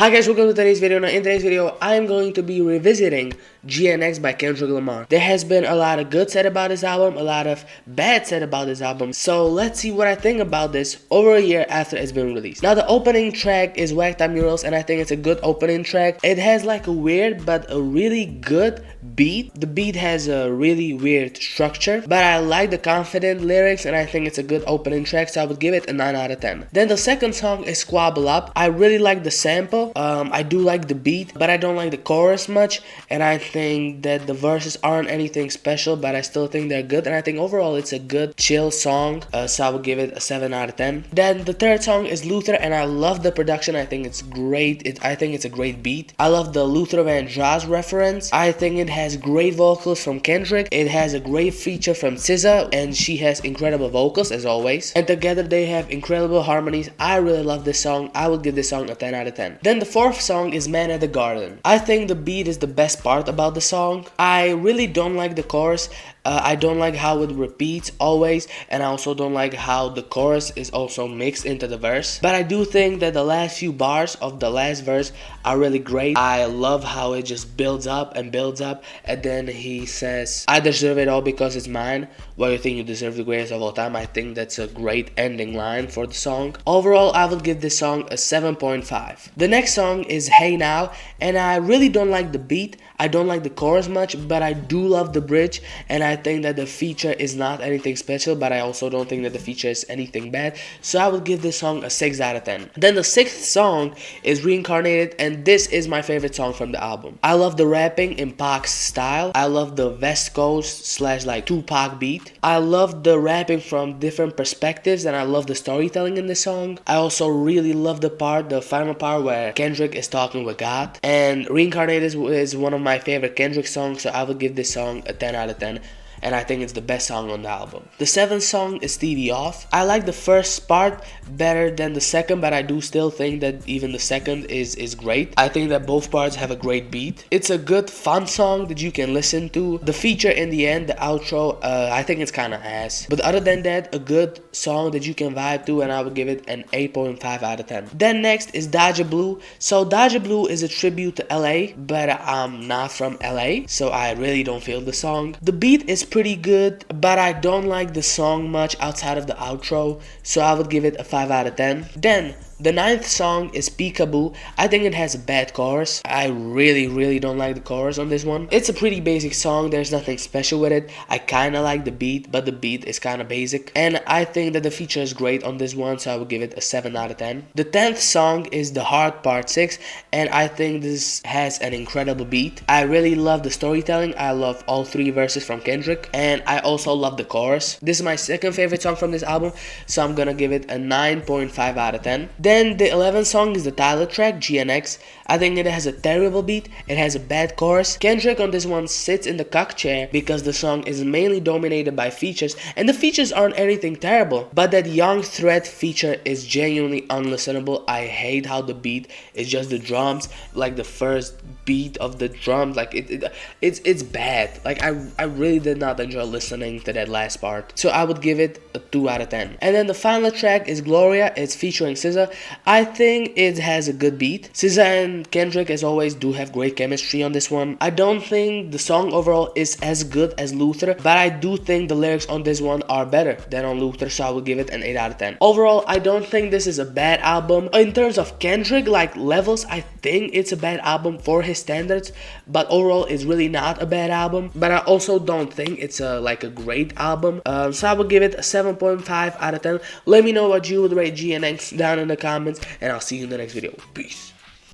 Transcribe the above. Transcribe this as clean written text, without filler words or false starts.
Hi guys, welcome to today's video. Now in today's video, I am going to be revisiting GNX by Kendrick Lamar. There has been a lot of good said about this album, a lot of bad said about this album. So let's see what I think about this over a year after it's been released. Now the opening track is Whacked Out Murals, and I think it's a good opening track. It has like a weird but a really good beat. The beat has a really weird structure, but I like the confident lyrics and I think it's a good opening track, so I would give it a 9 out of 10. Then the second song is Squabble Up. I really like the sample. I do like the beat, but I don't like the chorus much, and I think that the verses aren't anything special, but I still think they're good, and I think overall it's a good chill song, so I would give it a 7 out of 10. Then the third song is Luther, and I love the production. I think it's great. I think it's a great beat. I love the Luther Vandross reference. I think it has great vocals from Kendrick. It has a great feature from SZA, and she has incredible vocals as always, and together they have incredible harmonies. I really love this song. I would give this song a 10 out of 10. Then the fourth song is Man at the Garden. I think the beat is the best part about the song. I really don't like the chorus. I don't like how it repeats always, and I also don't like how the chorus is also mixed into the verse. But I do think that the last few bars of the last verse are really great. I love how it just builds up, and then he says, "I deserve it all because it's mine. Well, you think you deserve the greatest of all time." I think that's a great ending line for the song. Overall, I would give this song a 7.5. The next song is Hey Now, and I really don't like the beat. I don't like the chorus much, but I do love the bridge, and I think that the feature is not anything special, but I also don't think that the feature is anything bad, so I would give this song a 6 out of 10. Then the sixth song is Reincarnated, and this is my favorite song from the album. I love the rapping in Pac's style. I love the West Coast / like Tupac beat. I love the rapping from different perspectives, and I love the storytelling in this song. I also really love the final part where Kendrick is talking with God, and Reincarnated is one of my favorite Kendrick songs, so I would give this song a 10 out of 10. And I think it's the best song on the album. The seventh song is Stevie Off. I like the first part better than the second, but I do still think that even the second is great. I think that both parts have a great beat. It's a good fun song that you can listen to. The feature in the end, the outro, I think it's kind of ass. But other than that, a good song that you can vibe to, and I would give it an 8.5 out of 10. Then next is Dodger Blue. So Dodger Blue is a tribute to LA, but I'm not from LA, so I really don't feel the song. The beat is pretty good, but I don't like the song much outside of the outro, so I would give it a 5 out of 10. Then the ninth song is Peekaboo. I think it has a bad chorus. I really don't like the chorus on this one. It's a pretty basic song. There's nothing special with it. I kind of like the beat, but the beat is kind of basic. And I think that the feature is great on this one, so I would give it a 7 out of 10. The 10th song is The Heart Part 6, and I think this has an incredible beat. I really love the storytelling. I love all 3 verses from Kendrick, and I also love the chorus. This is my second favorite song from this album, so I'm gonna give it a 9.5 out of 10. Then the 11th song is the title track, GNX. I think it has a terrible beat. It has a bad chorus. Kendrick on this one sits in the cock chair because the song is mainly dominated by features, and the features aren't anything terrible, but that Young Threat feature is genuinely unlistenable. I hate how the beat is just the drums, like the first beat of the drums, like it's bad. Like I really did not enjoy listening to that last part, so I would give it a 2 out of 10. And then the final track is Gloria. It's featuring SZA. I think it has a good beat. SZA and Kendrick, as always, do have great chemistry on this one. I don't think the song overall is as good as Luther, but I do think the lyrics on this one are better than on Luther, so I will give it an 8 out of 10. Overall, I don't think this is a bad album. In terms of Kendrick, like levels, I think it's a bad album for his standards, but overall, it's really not a bad album. But I also don't think it's a great album, so I will give it a 7.5 out of 10. Let me know what you would rate GNX down in the comments, and I'll see you in the next video. Peace.